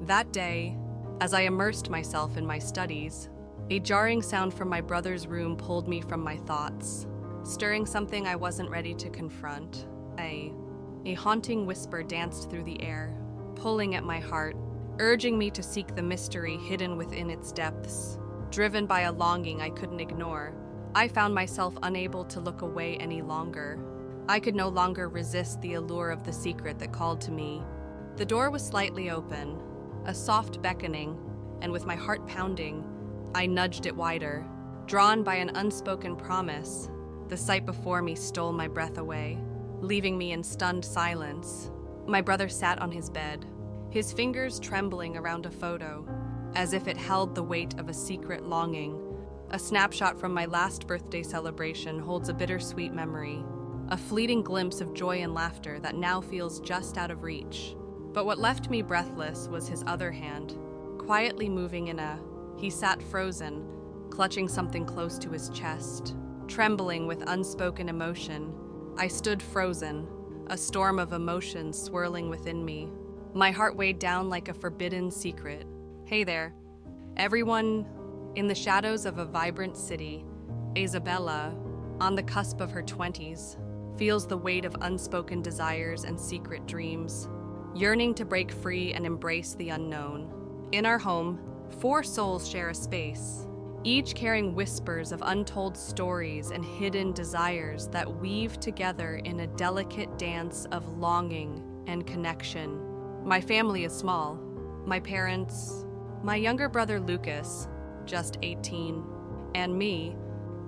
That day, as I immersed myself in my studies, a jarring sound from my brother's room pulled me from my thoughts, stirring something I wasn't ready to confront. A haunting whisper danced through the air, pulling at my heart, urging me to seek the mystery hidden within its depths. Driven by a longing I couldn't ignore, I found myself unable to look away any longer. I could no longer resist the allure of the secret that called to me. The door was slightly open, a soft beckoning, and with my heart pounding, I nudged it wider. Drawn by an unspoken promise, the sight before me stole my breath away, leaving me in stunned silence. My brother sat on his bed, his fingers trembling around a photo, as if it held the weight of a secret longing. A snapshot from my last birthday celebration holds a bittersweet memory, a fleeting glimpse of joy and laughter that now feels just out of reach. But what left me breathless was his other hand, quietly moving he sat frozen, clutching something close to his chest. Trembling with unspoken emotion, I stood frozen, a storm of emotions swirling within me. My heart weighed down like a forbidden secret. Hey there, everyone. In the shadows of a vibrant city, Isabella, on the cusp of her 20s, feels the weight of unspoken desires and secret dreams, yearning to break free and embrace the unknown. In our home, 4 souls share a space, each carrying whispers of untold stories and hidden desires that weave together in a delicate dance of longing and connection. My family is small. My parents, my younger brother Lucas, just 18, and me,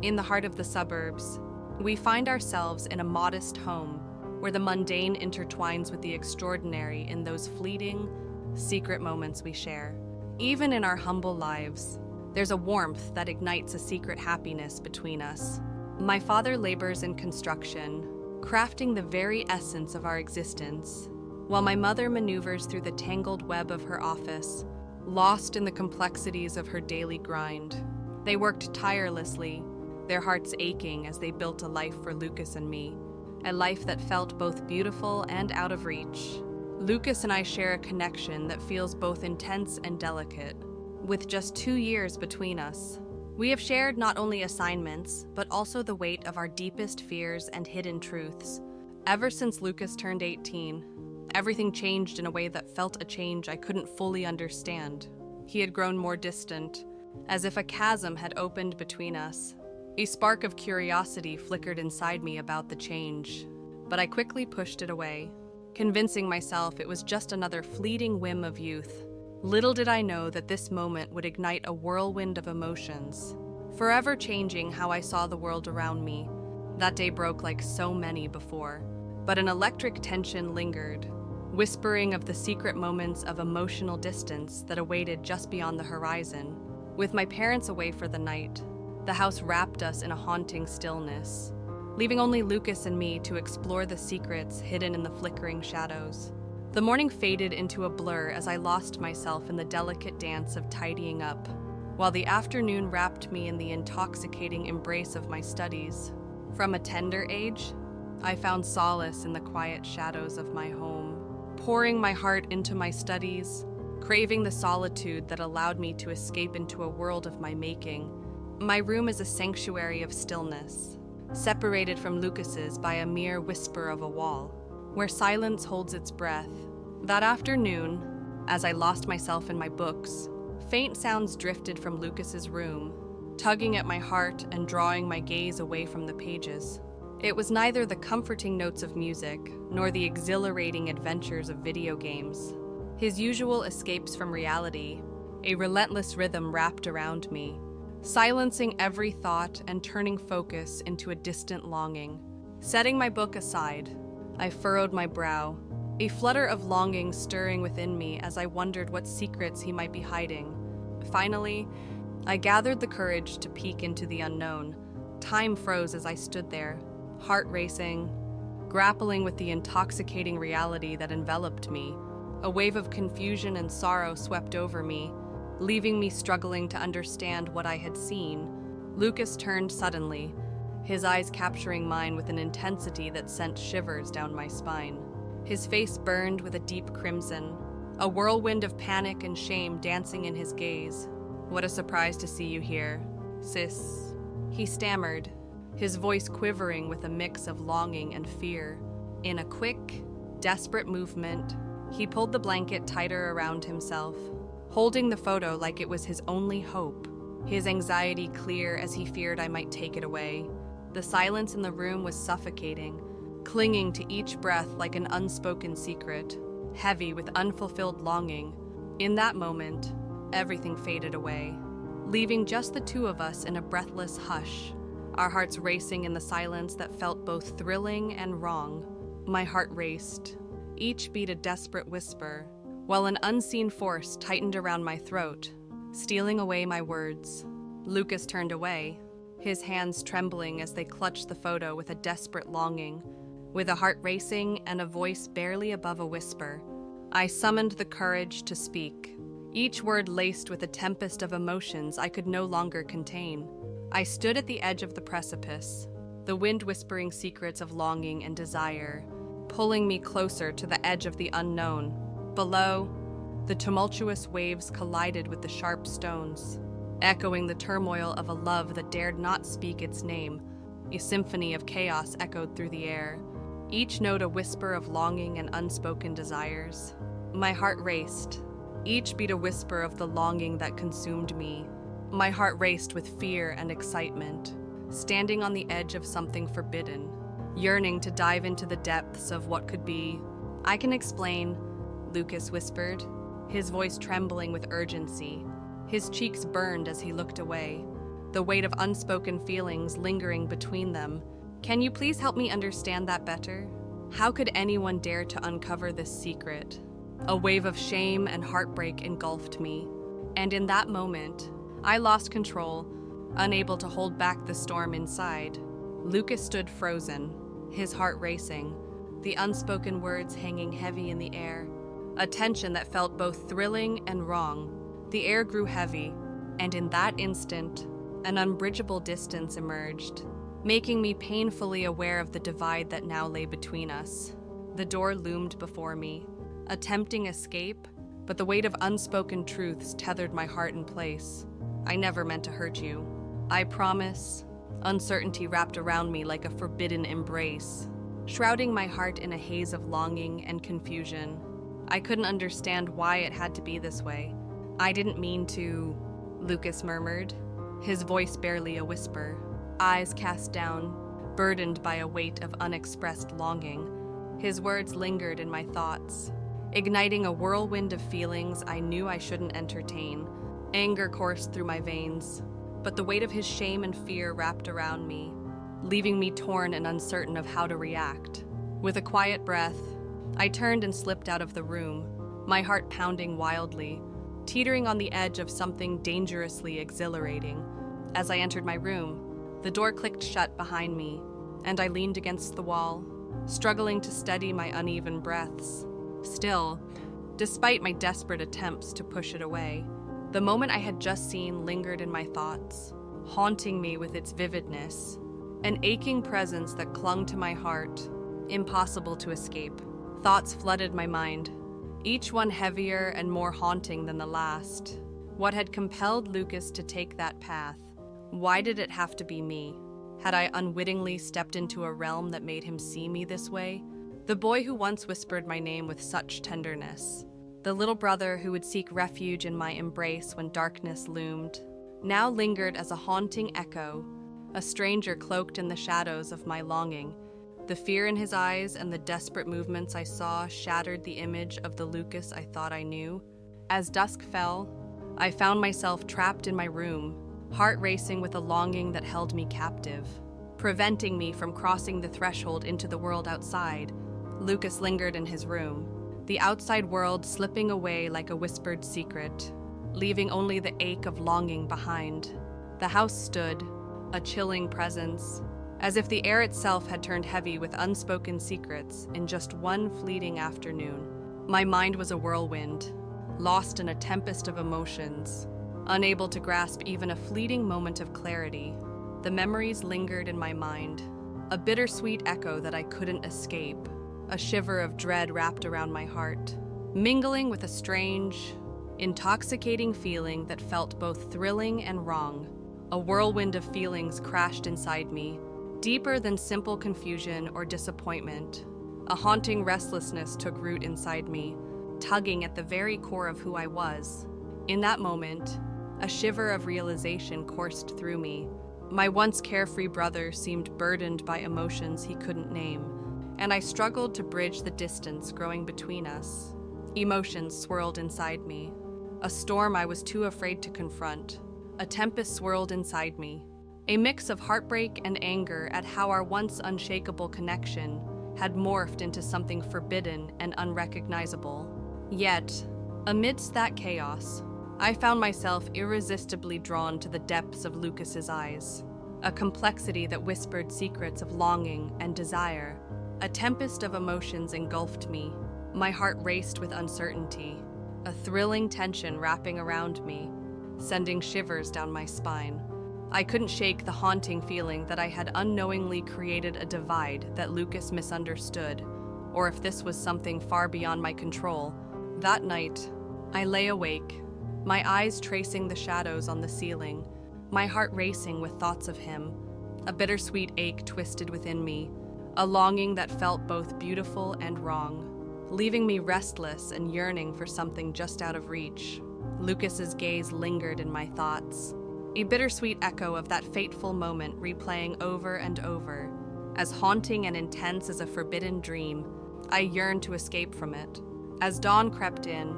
in the heart of the suburbs. We find ourselves in a modest home where the mundane intertwines with the extraordinary in those fleeting, secret moments we share. Even in our humble lives, there's a warmth that ignites a secret happiness between us. My father labors in construction, crafting the very essence of our existence, while my mother maneuvers through the tangled web of her office, lost in the complexities of her daily grind. They worked tirelessly, their hearts aching as they built a life for Lucas and me, a life that felt both beautiful and out of reach. Lucas and I share a connection that feels both intense and delicate. With just 2 years between us, we have shared not only assignments, but also the weight of our deepest fears and hidden truths. Ever since Lucas turned 18, everything changed in a way that felt a change I couldn't fully understand. He had grown more distant, as if a chasm had opened between us. A spark of curiosity flickered inside me about the change, but I quickly pushed it away, convincing myself it was just another fleeting whim of youth. Little did I know that this moment would ignite a whirlwind of emotions, forever changing how I saw the world around me. That day broke like so many before, but an electric tension lingered, whispering of the secret moments of emotional distance that awaited just beyond the horizon. With my parents away for the night, the house wrapped us in a haunting stillness, leaving only Lucas and me to explore the secrets hidden in the flickering shadows. The morning faded into a blur as I lost myself in the delicate dance of tidying up, while the afternoon wrapped me in the intoxicating embrace of my studies. From a tender age, I found solace in the quiet shadows of my home, pouring my heart into my studies, craving the solitude that allowed me to escape into a world of my making. My room is a sanctuary of stillness, separated from Lucas's by a mere whisper of a wall, where silence holds its breath. That afternoon, as I lost myself in my books, faint sounds drifted from Lucas's room, tugging at my heart and drawing my gaze away from the pages. It was neither the comforting notes of music, nor the exhilarating adventures of video games. His usual escapes from reality, a relentless rhythm wrapped around me, silencing every thought and turning focus into a distant longing. Setting my book aside, I furrowed my brow, a flutter of longing stirring within me as I wondered what secrets he might be hiding. Finally, I gathered the courage to peek into the unknown. Time froze as I stood there, heart racing, grappling with the intoxicating reality that enveloped me. A wave of confusion and sorrow swept over me, leaving me struggling to understand what I had seen. Lucas turned suddenly, his eyes capturing mine with an intensity that sent shivers down my spine. His face burned with a deep crimson, a whirlwind of panic and shame dancing in his gaze. "What a surprise to see you here, sis," he stammered, his voice quivering with a mix of longing and fear. In a quick, desperate movement, he pulled the blanket tighter around himself, holding the photo like it was his only hope, his anxiety clear as he feared I might take it away. The silence in the room was suffocating, clinging to each breath like an unspoken secret, heavy with unfulfilled longing. In that moment, everything faded away, leaving just the two of us in a breathless hush, our hearts racing in the silence that felt both thrilling and wrong. My heart raced, each beat a desperate whisper, while an unseen force tightened around my throat, stealing away my words. Lucas turned away, his hands trembling as they clutched the photo with a desperate longing. With a heart racing and a voice barely above a whisper, I summoned the courage to speak, each word laced with a tempest of emotions I could no longer contain. I stood at the edge of the precipice, the wind whispering secrets of longing and desire, pulling me closer to the edge of the unknown. Below, the tumultuous waves collided with the sharp stones, echoing the turmoil of a love that dared not speak its name. A symphony of chaos echoed through the air, each note a whisper of longing and unspoken desires. My heart raced, each beat a whisper of the longing that consumed me. My heart raced with fear and excitement, standing on the edge of something forbidden, yearning to dive into the depths of what could be. "I can explain," Lucas whispered, his voice trembling with urgency. His cheeks burned as he looked away, the weight of unspoken feelings lingering between them. "Can you please help me understand that better? How could anyone dare to uncover this secret?" A wave of shame and heartbreak engulfed me, and in that moment, I lost control, unable to hold back the storm inside. Lucas stood frozen, his heart racing, the unspoken words hanging heavy in the air, a tension that felt both thrilling and wrong. The air grew heavy, and in that instant, an unbridgeable distance emerged, making me painfully aware of the divide that now lay between us. The door loomed before me, a tempting escape, but the weight of unspoken truths tethered my heart in place. "I never meant to hurt you. I promise." Uncertainty wrapped around me like a forbidden embrace, shrouding my heart in a haze of longing and confusion. I couldn't understand why it had to be this way. "I didn't mean to," Lucas murmured, his voice barely a whisper, eyes cast down, burdened by a weight of unexpressed longing. His words lingered in my thoughts, igniting a whirlwind of feelings I knew I shouldn't entertain. Anger coursed through my veins, but the weight of his shame and fear wrapped around me, leaving me torn and uncertain of how to react. With a quiet breath, I turned and slipped out of the room, my heart pounding wildly, teetering on the edge of something dangerously exhilarating. As I entered my room, the door clicked shut behind me, and I leaned against the wall, struggling to steady my uneven breaths. Still, despite my desperate attempts to push it away, the moment I had just seen lingered in my thoughts, haunting me with its vividness, an aching presence that clung to my heart, impossible to escape. Thoughts flooded my mind, each one heavier and more haunting than the last. What had compelled Lucas to take that path? Why did it have to be me? Had I unwittingly stepped into a realm that made him see me this way? The boy who once whispered my name with such tenderness, the little brother who would seek refuge in my embrace when darkness loomed, now lingered as a haunting echo, a stranger cloaked in the shadows of my longing. The fear in his eyes and the desperate movements I saw shattered the image of the Lucas I thought I knew. As dusk fell, I found myself trapped in my room, heart racing with a longing that held me captive, preventing me from crossing the threshold into the world outside. Lucas lingered in his room, the outside world slipping away like a whispered secret, leaving only the ache of longing behind. The house stood, a chilling presence, as if the air itself had turned heavy with unspoken secrets in just one fleeting afternoon. My mind was a whirlwind, lost in a tempest of emotions, unable to grasp even a fleeting moment of clarity. The memories lingered in my mind, a bittersweet echo that I couldn't escape. A shiver of dread wrapped around my heart, mingling with a strange, intoxicating feeling that felt both thrilling and wrong. A whirlwind of feelings crashed inside me, deeper than simple confusion or disappointment. A haunting restlessness took root inside me, tugging at the very core of who I was. In that moment, a shiver of realization coursed through me. My once carefree brother seemed burdened by emotions he couldn't name, and I struggled to bridge the distance growing between us. Emotions swirled inside me, a storm I was too afraid to confront. A tempest swirled inside me, a mix of heartbreak and anger at how our once unshakable connection had morphed into something forbidden and unrecognizable. Yet, amidst that chaos, I found myself irresistibly drawn to the depths of Lucas's eyes, a complexity that whispered secrets of longing and desire. A tempest of emotions engulfed me. My heart raced with uncertainty, a thrilling tension wrapping around me, sending shivers down my spine. I couldn't shake the haunting feeling that I had unknowingly created a divide that Lucas misunderstood, or if this was something far beyond my control. That night, I lay awake, my eyes tracing the shadows on the ceiling, my heart racing with thoughts of him. A bittersweet ache twisted within me, a longing that felt both beautiful and wrong, leaving me restless and yearning for something just out of reach. Lucas's gaze lingered in my thoughts, a bittersweet echo of that fateful moment replaying over and over. As haunting and intense as a forbidden dream, I yearned to escape from it. As dawn crept in,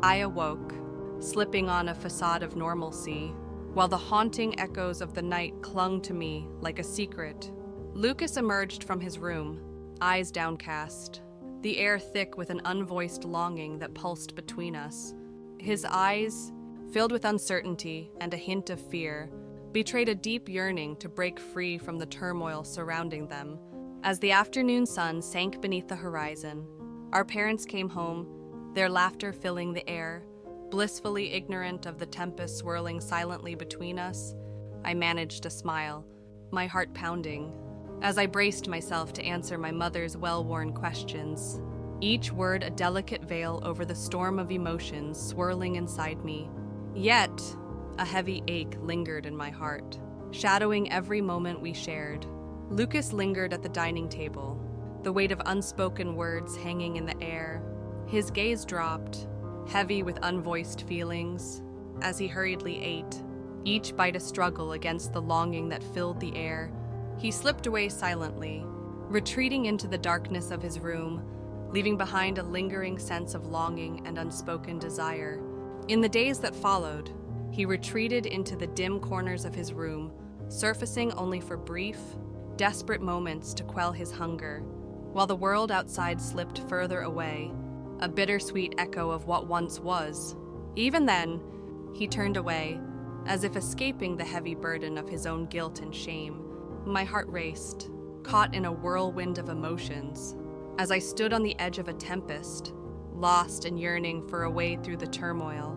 I awoke, slipping on a facade of normalcy, while the haunting echoes of the night clung to me like a secret. Lucas emerged from his room, eyes downcast, the air thick with an unvoiced longing that pulsed between us. His eyes, filled with uncertainty and a hint of fear, betrayed a deep yearning to break free from the turmoil surrounding them. As the afternoon sun sank beneath the horizon, our parents came home, their laughter filling the air. Blissfully ignorant of the tempest swirling silently between us, I managed to smile, my heart pounding, as I braced myself to answer my mother's well-worn questions, each word a delicate veil over the storm of emotions swirling inside me. Yet, a heavy ache lingered in my heart, shadowing every moment we shared. Lucas lingered at the dining table, the weight of unspoken words hanging in the air. His gaze dropped, heavy with unvoiced feelings, as he hurriedly ate, each bite a struggle against the longing that filled the air. He slipped away silently, retreating into the darkness of his room, leaving behind a lingering sense of longing and unspoken desire. In the days that followed, he retreated into the dim corners of his room, surfacing only for brief, desperate moments to quell his hunger, while the world outside slipped further away, a bittersweet echo of what once was. Even then, he turned away, as if escaping the heavy burden of his own guilt and shame. My heart raced, caught in a whirlwind of emotions, as I stood on the edge of a tempest, lost and yearning for a way through the turmoil.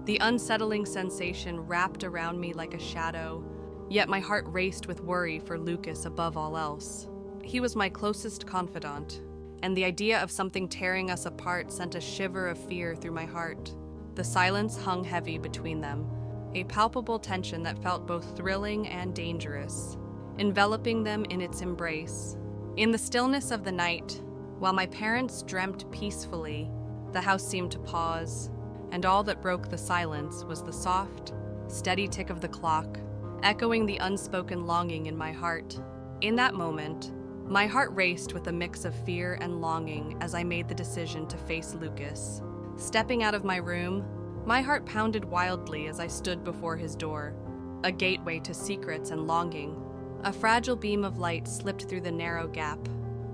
The unsettling sensation wrapped around me like a shadow, yet my heart raced with worry for Lucas above all else. He was my closest confidant, and the idea of something tearing us apart sent a shiver of fear through my heart. The silence hung heavy between them, a palpable tension that felt both thrilling and dangerous, enveloping them in its embrace. In the stillness of the night, while my parents dreamt peacefully, the house seemed to pause, and all that broke the silence was the soft, steady tick of the clock, echoing the unspoken longing in my heart. In that moment, my heart raced with a mix of fear and longing as I made the decision to face Lucas. Stepping out of my room, my heart pounded wildly as I stood before his door, a gateway to secrets and longing. A fragile beam of light slipped through the narrow gap,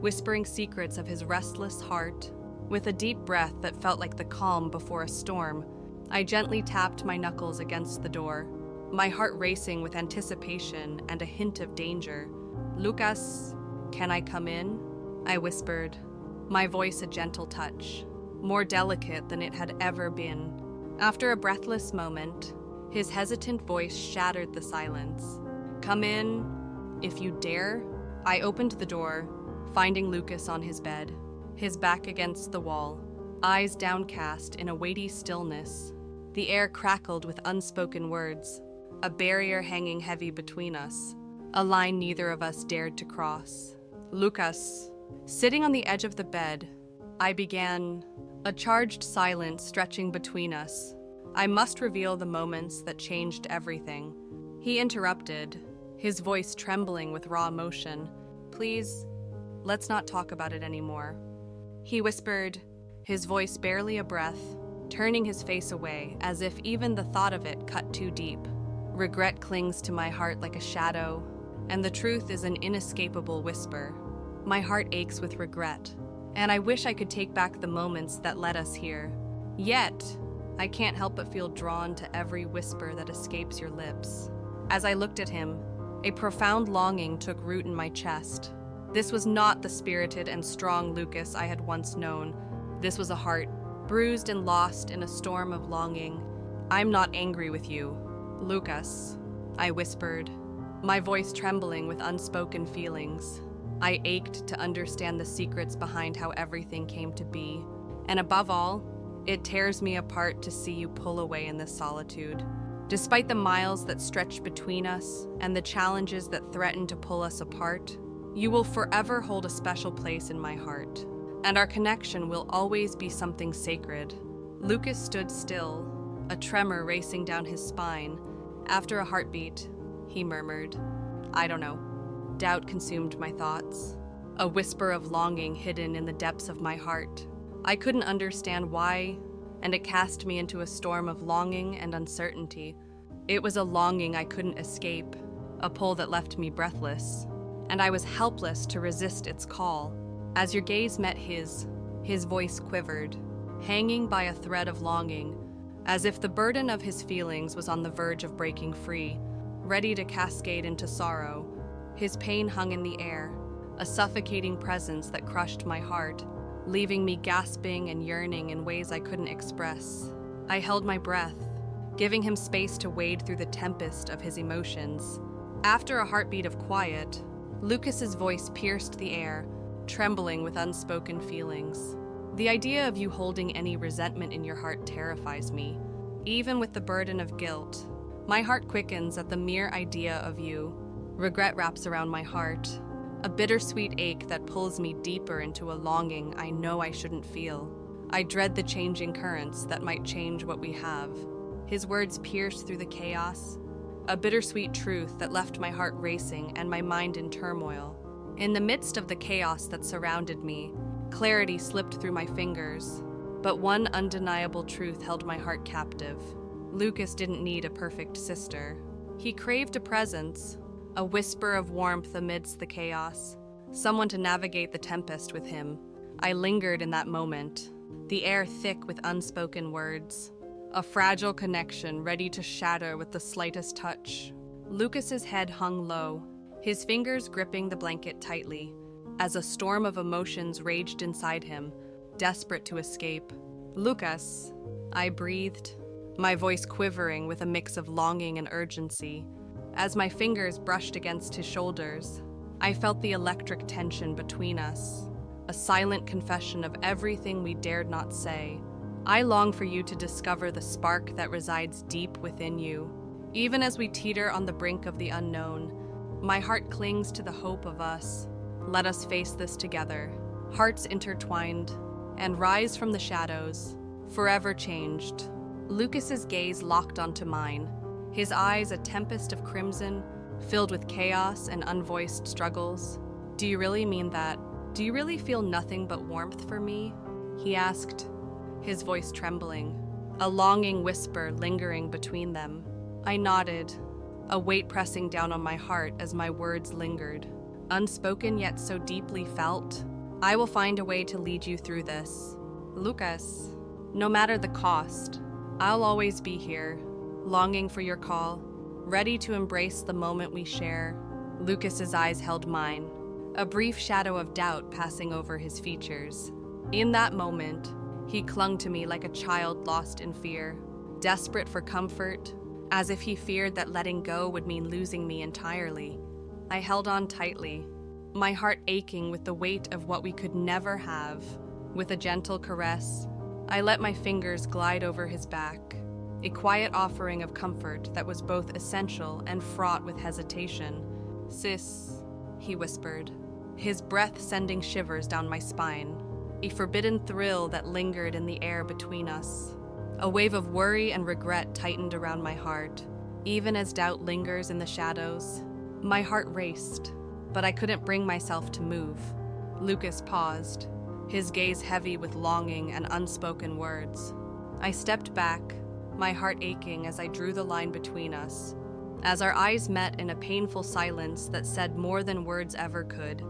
whispering secrets of his restless heart. With a deep breath that felt like the calm before a storm, I gently tapped my knuckles against the door, my heart racing with anticipation and a hint of danger. "Lucas, can I come in?" I whispered, my voice a gentle touch, more delicate than it had ever been. After a breathless moment, his hesitant voice shattered the silence. "Come in, if you dare." I opened the door, finding Lucas on his bed, his back against the wall, eyes downcast in a weighty stillness. The air crackled with unspoken words, a barrier hanging heavy between us, a line neither of us dared to cross. Lucas. Sitting on the edge of the bed, I began, a charged silence stretching between us. I must reveal the moments that changed everything. He interrupted, his voice trembling with raw emotion. Please, let's not talk about it anymore. He whispered, his voice barely a breath, turning his face away as if even the thought of it cut too deep. Regret clings to my heart like a shadow, and the truth is an inescapable whisper. My heart aches with regret, and I wish I could take back the moments that led us here. Yet, I can't help but feel drawn to every whisper that escapes your lips. As I looked at him, a profound longing took root in my chest. This was not the spirited and strong Lucas I had once known. This was a heart, bruised and lost in a storm of longing. I'm not angry with you, Lucas, I whispered, my voice trembling with unspoken feelings. I ached to understand the secrets behind how everything came to be. And above all, it tears me apart to see you pull away in this solitude. Despite the miles that stretch between us and the challenges that threaten to pull us apart, you will forever hold a special place in my heart, and our connection will always be something sacred. Lucas stood still, a tremor racing down his spine. After a heartbeat, he murmured, I don't know. Doubt consumed my thoughts, a whisper of longing hidden in the depths of my heart. I couldn't understand why, and it cast me into a storm of longing and uncertainty. It was a longing I couldn't escape, a pull that left me breathless, and I was helpless to resist its call. As your gaze met his voice quivered, hanging by a thread of longing, as if the burden of his feelings was on the verge of breaking free, ready to cascade into sorrow. His pain hung in the air, a suffocating presence that crushed my heart, leaving me gasping and yearning in ways I couldn't express. I held my breath, giving him space to wade through the tempest of his emotions. After a heartbeat of quiet, Lucas's voice pierced the air, trembling with unspoken feelings. The idea of you holding any resentment in your heart terrifies me. Even with the burden of guilt, my heart quickens at the mere idea of you. Regret wraps around my heart, a bittersweet ache that pulls me deeper into a longing I know I shouldn't feel. I dread the changing currents that might change what we have. His words pierced through the chaos, a bittersweet truth that left my heart racing and my mind in turmoil. In the midst of the chaos that surrounded me, clarity slipped through my fingers, but one undeniable truth held my heart captive. Lucas didn't need a perfect sister. He craved a presence, a whisper of warmth amidst the chaos, someone to navigate the tempest with him. I lingered in that moment, the air thick with unspoken words, a fragile connection ready to shatter with the slightest touch. Lucas's head hung low, his fingers gripping the blanket tightly, as a storm of emotions raged inside him, desperate to escape. Lucas, I breathed, my voice quivering with a mix of longing and urgency. As my fingers brushed against his shoulders, I felt the electric tension between us, a silent confession of everything we dared not say. I long for you to discover the spark that resides deep within you. Even as we teeter on the brink of the unknown, my heart clings to the hope of us. Let us face this together, hearts intertwined, and rise from the shadows, forever changed. Lucas's gaze locked onto mine, his eyes a tempest of crimson, filled with chaos and unvoiced struggles. Do you really mean that? Do you really feel nothing but warmth for me? He asked, his voice trembling, a longing whisper lingering between them. I nodded, a weight pressing down on my heart as my words lingered. Unspoken yet so deeply felt, I will find a way to lead you through this. Lucas, no matter the cost, I'll always be here, longing for your call, ready to embrace the moment we share. Lucas's eyes held mine, a brief shadow of doubt passing over his features. In that moment, he clung to me like a child lost in fear, desperate for comfort, as if he feared that letting go would mean losing me entirely. I held on tightly, my heart aching with the weight of what we could never have. With a gentle caress, I let my fingers glide over his back, a quiet offering of comfort that was both essential and fraught with hesitation. "Sis," he whispered, his breath sending shivers down my spine, a forbidden thrill that lingered in the air between us. A wave of worry and regret tightened around my heart, even as doubt lingers in the shadows. My heart raced, but I couldn't bring myself to move. Lucas paused, his gaze heavy with longing and unspoken words. I stepped back, my heart aching as I drew the line between us. As our eyes met in a painful silence that said more than words ever could,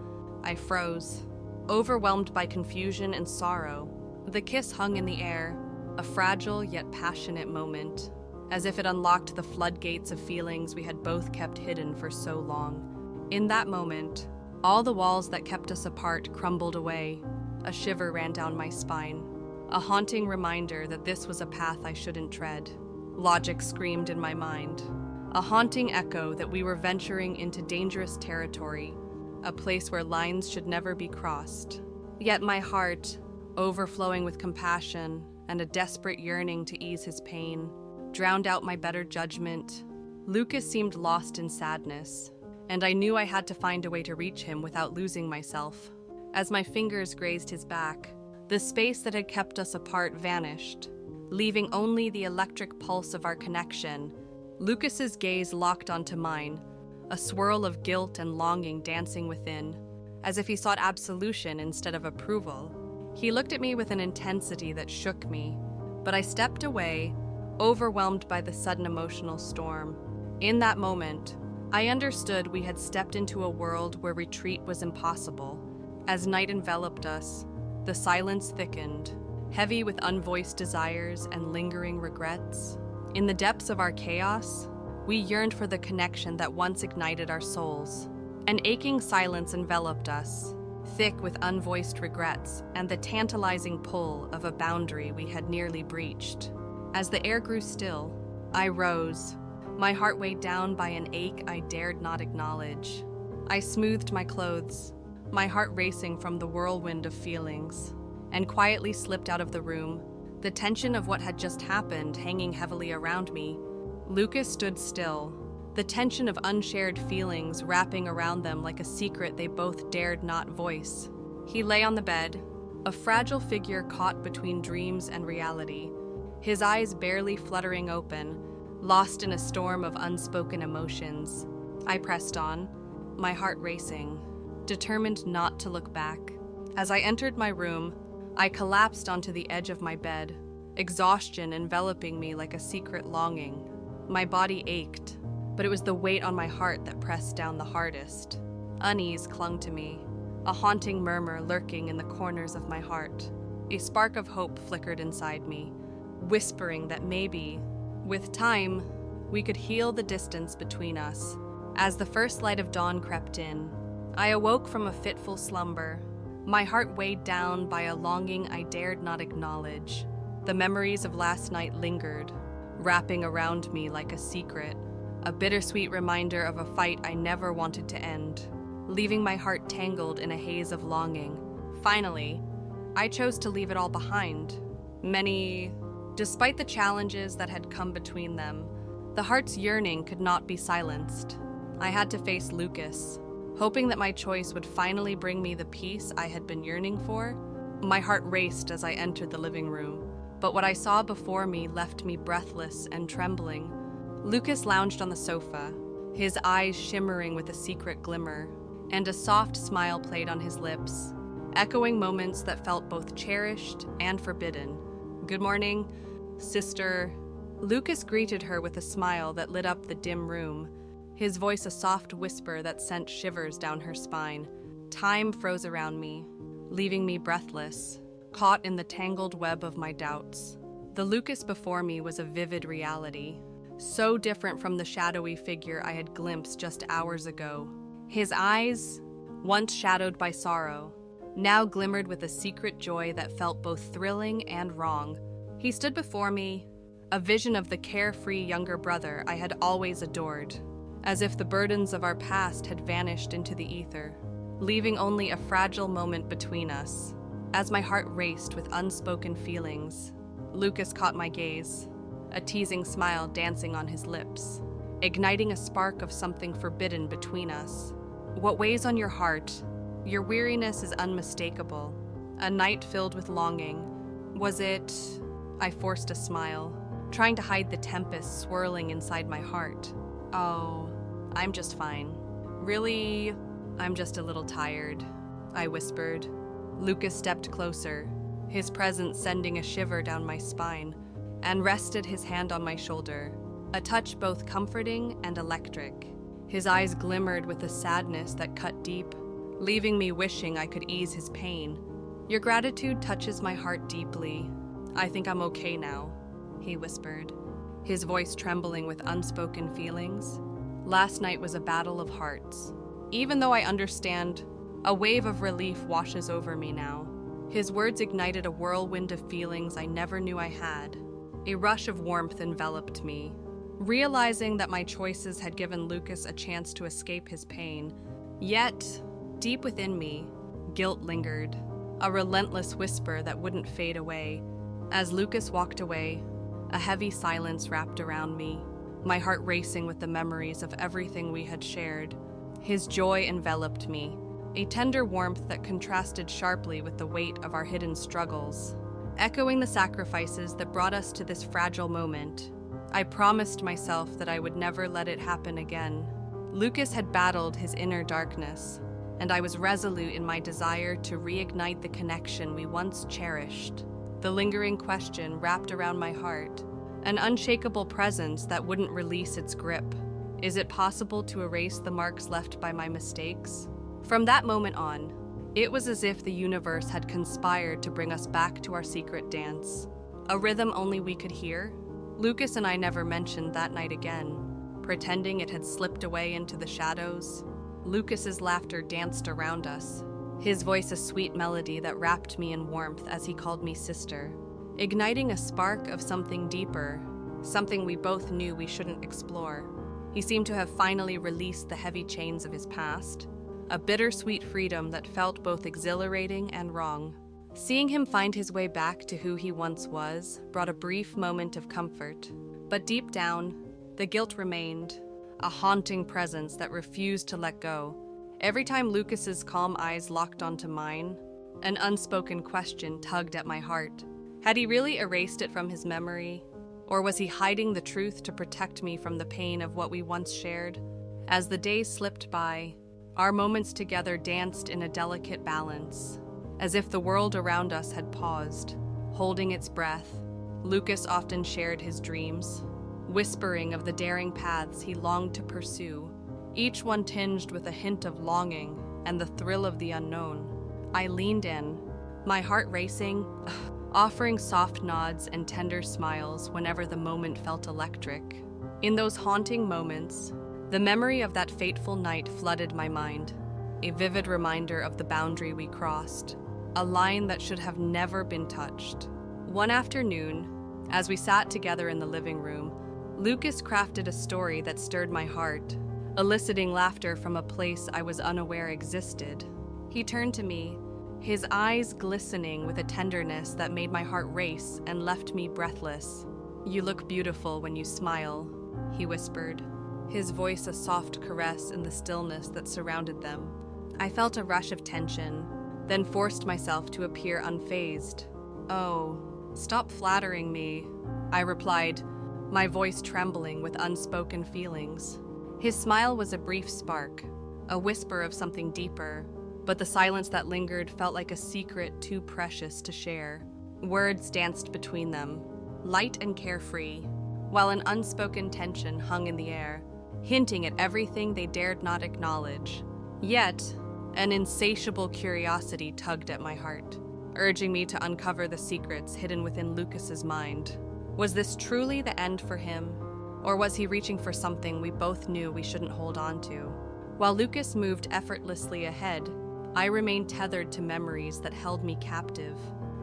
I froze, overwhelmed by confusion and sorrow. The kiss hung in the air, a fragile yet passionate moment, as if it unlocked the floodgates of feelings we had both kept hidden for so long. In that moment, all the walls that kept us apart crumbled away. A shiver ran down my spine, a haunting reminder that this was a path I shouldn't tread. Logic screamed in my mind, a haunting echo that we were venturing into dangerous territory, a place where lines should never be crossed. Yet my heart, overflowing with compassion and a desperate yearning to ease his pain, drowned out my better judgment. Lucas seemed lost in sadness, and I knew I had to find a way to reach him without losing myself. As my fingers grazed his back, the space that had kept us apart vanished, leaving only the electric pulse of our connection. Lucas's gaze locked onto mine, a swirl of guilt and longing dancing within, as if he sought absolution instead of approval. He looked at me with an intensity that shook me, but I stepped away, overwhelmed by the sudden emotional storm. In that moment, I understood we had stepped into a world where retreat was impossible. As night enveloped us, the silence thickened, heavy with unvoiced desires and lingering regrets. In the depths of our chaos, we yearned for the connection that once ignited our souls. An aching silence enveloped us, thick with unvoiced regrets and the tantalizing pull of a boundary we had nearly breached. As the air grew still, I rose, my heart weighed down by an ache I dared not acknowledge. I smoothed my clothes, my heart racing from the whirlwind of feelings, and quietly slipped out of the room, the tension of what had just happened hanging heavily around me. Lucas stood still, the tension of unshared feelings wrapping around them like a secret they both dared not voice. He lay on the bed, a fragile figure caught between dreams and reality, his eyes barely fluttering open, lost in a storm of unspoken emotions. I pressed on, my heart racing, determined not to look back. As I entered my room, I collapsed onto the edge of my bed, exhaustion enveloping me like a secret longing. My body ached, but it was the weight on my heart that pressed down the hardest. Unease clung to me, a haunting murmur lurking in the corners of my heart. A spark of hope flickered inside me, whispering that maybe, with time, we could heal the distance between us. As the first light of dawn crept in, I awoke from a fitful slumber, my heart weighed down by a longing I dared not acknowledge. The memories of last night lingered, wrapping around me like a secret, a bittersweet reminder of a fight I never wanted to end, leaving my heart tangled in a haze of longing. Finally, I chose to leave it all behind. Despite the challenges that had come between them, the heart's yearning could not be silenced. I had to face Lucas, hoping that my choice would finally bring me the peace I had been yearning for. My heart raced as I entered the living room, but what I saw before me left me breathless and trembling. Lucas lounged on the sofa, his eyes shimmering with a secret glimmer, and a soft smile played on his lips, echoing moments that felt both cherished and forbidden. "Good morning, sister." Lucas greeted her with a smile that lit up the dim room, his voice a soft whisper that sent shivers down her spine. Time froze around me, leaving me breathless, caught in the tangled web of my doubts. The Lucas before me was a vivid reality, so different from the shadowy figure I had glimpsed just hours ago. His eyes, once shadowed by sorrow, now glimmered with a secret joy that felt both thrilling and wrong. He stood before me, a vision of the carefree younger brother I had always adored, as if the burdens of our past had vanished into the ether, leaving only a fragile moment between us. As my heart raced with unspoken feelings, Lucas caught my gaze, a teasing smile dancing on his lips, igniting a spark of something forbidden between us. What weighs on your heart? Your weariness is unmistakable. A night filled with longing. Was it? I forced a smile, trying to hide the tempest swirling inside my heart. Oh, I'm just fine. Really, I'm just a little tired, I whispered. Lucas stepped closer, his presence sending a shiver down my spine, and rested his hand on my shoulder, a touch both comforting and electric. His eyes glimmered with a sadness that cut deep, leaving me wishing I could ease his pain. Your gratitude touches my heart deeply. I think I'm okay now, he whispered, his voice trembling with unspoken feelings. Last night was a battle of hearts. Even though I understand, a wave of relief washes over me now. His words ignited a whirlwind of feelings I never knew I had. A rush of warmth enveloped me, realizing that my choices had given Lucas a chance to escape his pain. Yet, deep within me, guilt lingered, a relentless whisper that wouldn't fade away. As Lucas walked away, a heavy silence wrapped around me, my heart racing with the memories of everything we had shared. His joy enveloped me, a tender warmth that contrasted sharply with the weight of our hidden struggles. Echoing the sacrifices that brought us to this fragile moment, I promised myself that I would never let it happen again. Lucas had battled his inner darkness, and I was resolute in my desire to reignite the connection we once cherished. The lingering question wrapped around my heart, an unshakable presence that wouldn't release its grip. Is it possible to erase the marks left by my mistakes? From that moment on, it was as if the universe had conspired to bring us back to our secret dance, a rhythm only we could hear. Lucas and I never mentioned that night again, pretending it had slipped away into the shadows. Lucas's laughter danced around us, his voice a sweet melody that wrapped me in warmth as he called me sister, igniting a spark of something deeper, something we both knew we shouldn't explore. He seemed to have finally released the heavy chains of his past, a bittersweet freedom that felt both exhilarating and wrong. Seeing him find his way back to who he once was brought a brief moment of comfort, but deep down, the guilt remained, a haunting presence that refused to let go. Every time Lucas's calm eyes locked onto mine, an unspoken question tugged at my heart. Had he really erased it from his memory? Or was he hiding the truth to protect me from the pain of what we once shared? As the days slipped by, our moments together danced in a delicate balance, as if the world around us had paused, holding its breath. Lucas often shared his dreams, whispering of the daring paths he longed to pursue, each one tinged with a hint of longing and the thrill of the unknown. I leaned in, my heart racing, offering soft nods and tender smiles whenever the moment felt electric. In those haunting moments, the memory of that fateful night flooded my mind, a vivid reminder of the boundary we crossed, a line that should have never been touched. One afternoon, as we sat together in the living room, Lucas crafted a story that stirred my heart, eliciting laughter from a place I was unaware existed. He turned to me, his eyes glistening with a tenderness that made my heart race and left me breathless. "You look beautiful when you smile," he whispered, his voice a soft caress in the stillness that surrounded them. I felt a rush of tension, then forced myself to appear unfazed. "Oh, stop flattering me," I replied, my voice trembling with unspoken feelings. His smile was a brief spark, a whisper of something deeper, but the silence that lingered felt like a secret too precious to share. Words danced between them, light and carefree, while an unspoken tension hung in the air, hinting at everything they dared not acknowledge. Yet, an insatiable curiosity tugged at my heart, urging me to uncover the secrets hidden within Lucas's mind. Was this truly the end for him, or was he reaching for something we both knew we shouldn't hold on to? While Lucas moved effortlessly ahead, I remained tethered to memories that held me captive,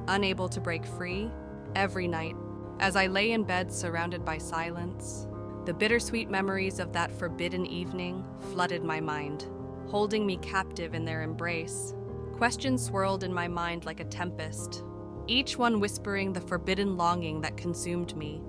unable to break free. Every night, as I lay in bed surrounded by silence, the bittersweet memories of that forbidden evening flooded my mind, holding me captive in their embrace, Questions swirled in my mind like a tempest, each one whispering the forbidden longing that consumed me.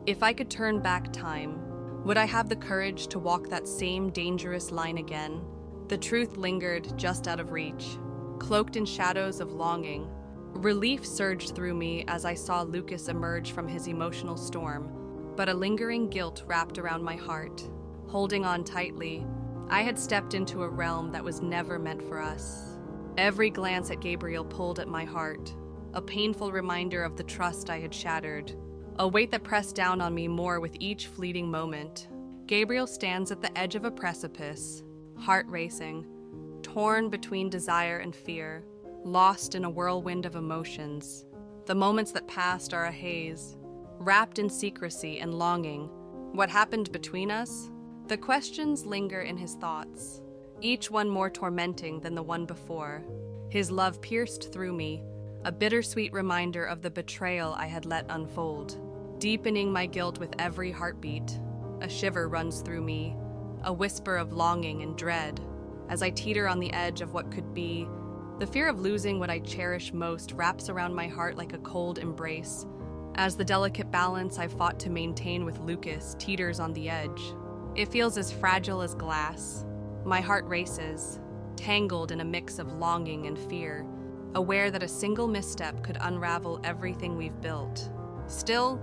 If I could turn back time, would I have the courage to walk that same dangerous line again? The truth lingered just out of reach, cloaked in shadows of longing. Relief surged through me as I saw Lucas emerge from his emotional storm, but a lingering guilt wrapped around my heart. Holding on tightly, I had stepped into a realm that was never meant for us. Every glance at Gabriel pulled at my heart, a painful reminder of the trust I had shattered, a weight that pressed down on me more with each fleeting moment. Gabriel stands at the edge of a precipice, heart racing, torn between desire and fear, lost in a whirlwind of emotions. The moments that passed are a haze, wrapped in secrecy and longing. What happened between us? The questions linger in his thoughts, each one more tormenting than the one before. His love pierced through me, a bittersweet reminder of the betrayal I had let unfold, deepening my guilt with every heartbeat. A shiver runs through me, a whisper of longing and dread. As I teeter on the edge of what could be, the fear of losing what I cherish most wraps around my heart like a cold embrace, as the delicate balance I fought to maintain with Lucas teeters on the edge. It feels as fragile as glass. My heart races, tangled in a mix of longing and fear, aware that a single misstep could unravel everything we've built. Still,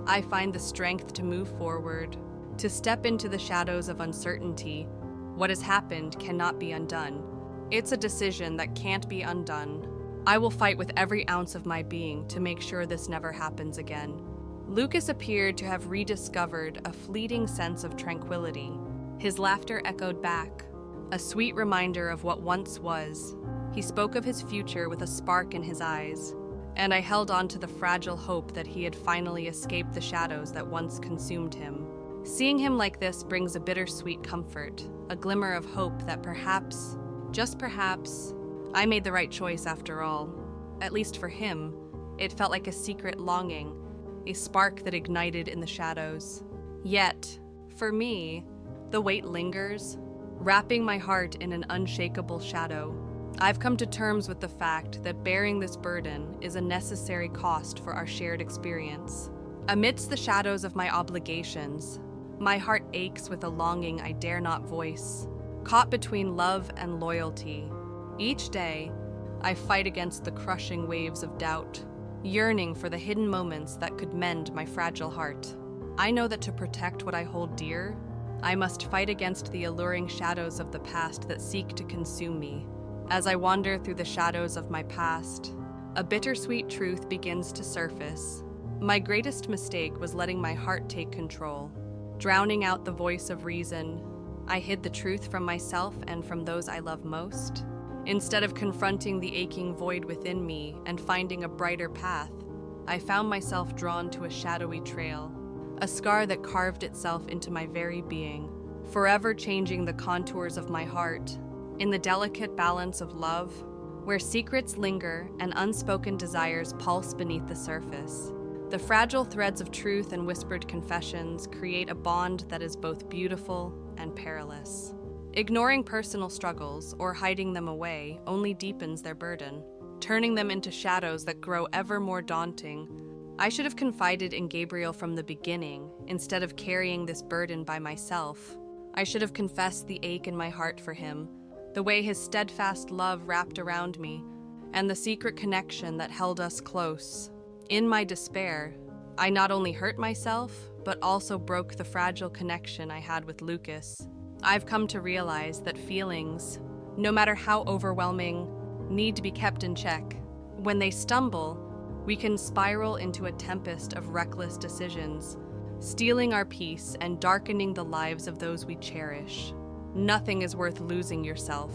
I find the strength to move forward, to step into the shadows of uncertainty. What has happened cannot be undone. It's a decision that can't be undone. I will fight with every ounce of my being to make sure this never happens again. Lucas appeared to have rediscovered a fleeting sense of tranquility. His laughter echoed back, a sweet reminder of what once was. He spoke of his future with a spark in his eyes, and I held on to the fragile hope that he had finally escaped the shadows that once consumed him. Seeing him like this brings a bittersweet comfort, a glimmer of hope that perhaps, just perhaps, I made the right choice after all. At least for him, it felt like a secret longing, a spark that ignited in the shadows. Yet, for me, the weight lingers, wrapping my heart in an unshakable shadow. I've come to terms with the fact that bearing this burden is a necessary cost for our shared experience. Amidst the shadows of my obligations, my heart aches with a longing I dare not voice, caught between love and loyalty. Each day, I fight against the crushing waves of doubt, yearning for the hidden moments that could mend my fragile heart. I know that to protect what I hold dear, I must fight against the alluring shadows of the past that seek to consume me. As I wander through the shadows of my past, a bittersweet truth begins to surface. My greatest mistake was letting my heart take control. Drowning out the voice of reason, I hid the truth from myself and from those I love most. Instead of confronting the aching void within me and finding a brighter path, I found myself drawn to a shadowy trail, a scar that carved itself into my very being, forever changing the contours of my heart. In the delicate balance of love, where secrets linger and unspoken desires pulse beneath the surface, the fragile threads of truth and whispered confessions create a bond that is both beautiful and perilous. Ignoring personal struggles or hiding them away only deepens their burden, turning them into shadows that grow ever more daunting. I should have confided in Gabriel from the beginning, instead of carrying this burden by myself. I should have confessed the ache in my heart for him, the way his steadfast love wrapped around me, and the secret connection that held us close. In my despair, I not only hurt myself, but also broke the fragile connection I had with Lucas. I've come to realize that feelings, no matter how overwhelming, need to be kept in check. When they stumble, we can spiral into a tempest of reckless decisions, stealing our peace and darkening the lives of those we cherish. Nothing is worth losing yourself,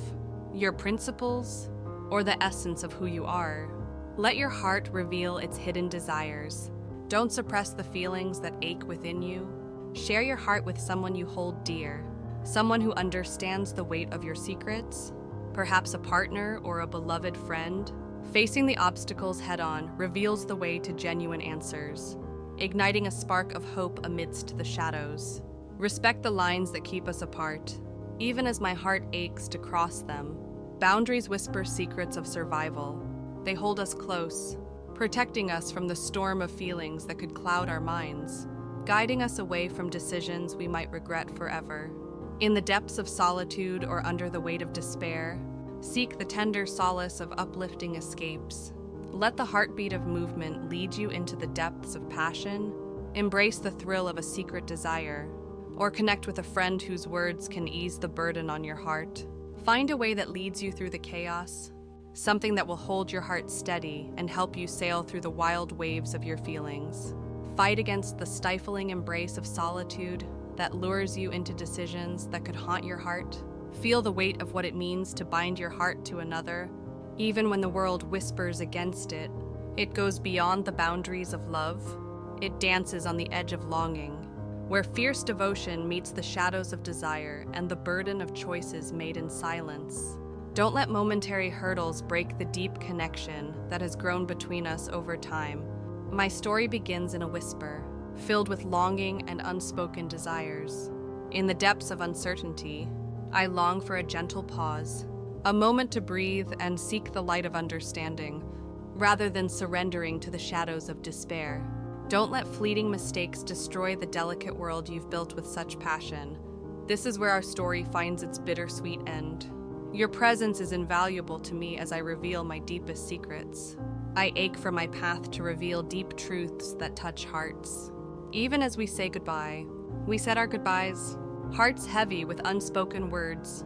your principles, or the essence of who you are. Let your heart reveal its hidden desires. Don't suppress the feelings that ache within you. Share your heart with someone you hold dear, someone who understands the weight of your secrets, perhaps a partner or a beloved friend. Facing the obstacles head-on reveals the way to genuine answers, igniting a spark of hope amidst the shadows. Respect the lines that keep us apart, even as my heart aches to cross them. Boundaries whisper secrets of survival. They hold us close, protecting us from the storm of feelings that could cloud our minds, guiding us away from decisions we might regret forever. In the depths of solitude or under the weight of despair, seek the tender solace of uplifting escapes. Let the heartbeat of movement lead you into the depths of passion. Embrace the thrill of a secret desire, or connect with a friend whose words can ease the burden on your heart. Find a way that leads you through the chaos, something that will hold your heart steady and help you sail through the wild waves of your feelings. Fight against the stifling embrace of solitude that lures you into decisions that could haunt your heart. Feel the weight of what it means to bind your heart to another, even when the world whispers against it. It goes beyond the boundaries of love. It dances on the edge of longing, where fierce devotion meets the shadows of desire and the burden of choices made in silence. Don't let momentary hurdles break the deep connection that has grown between us over time. My story begins in a whisper, filled with longing and unspoken desires. In the depths of uncertainty, I long for a gentle pause, a moment to breathe and seek the light of understanding, rather than surrendering to the shadows of despair. Don't let fleeting mistakes destroy the delicate world you've built with such passion. This is where our story finds its bittersweet end. Your presence is invaluable to me as I reveal my deepest secrets. I ache for my path to reveal deep truths that touch hearts. Even as we say goodbye, we said our goodbyes, hearts heavy with unspoken words,